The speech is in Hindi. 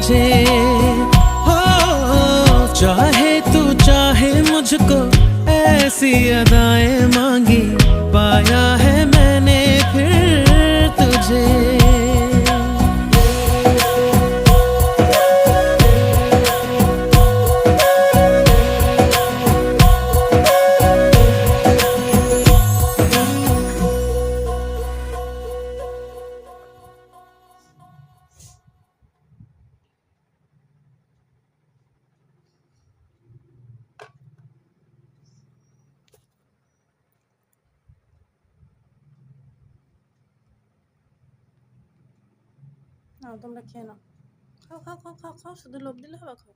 तुझे। हो चाहे तू चाहे मुझको, ऐसी अदाएं मांगी, पाया है मैंने फिर तुझे। নাও তোমরা খেয়ে নাও। খাও খাও খাও খাও খাও, শুধু লোভ দিলে হবে, খাও।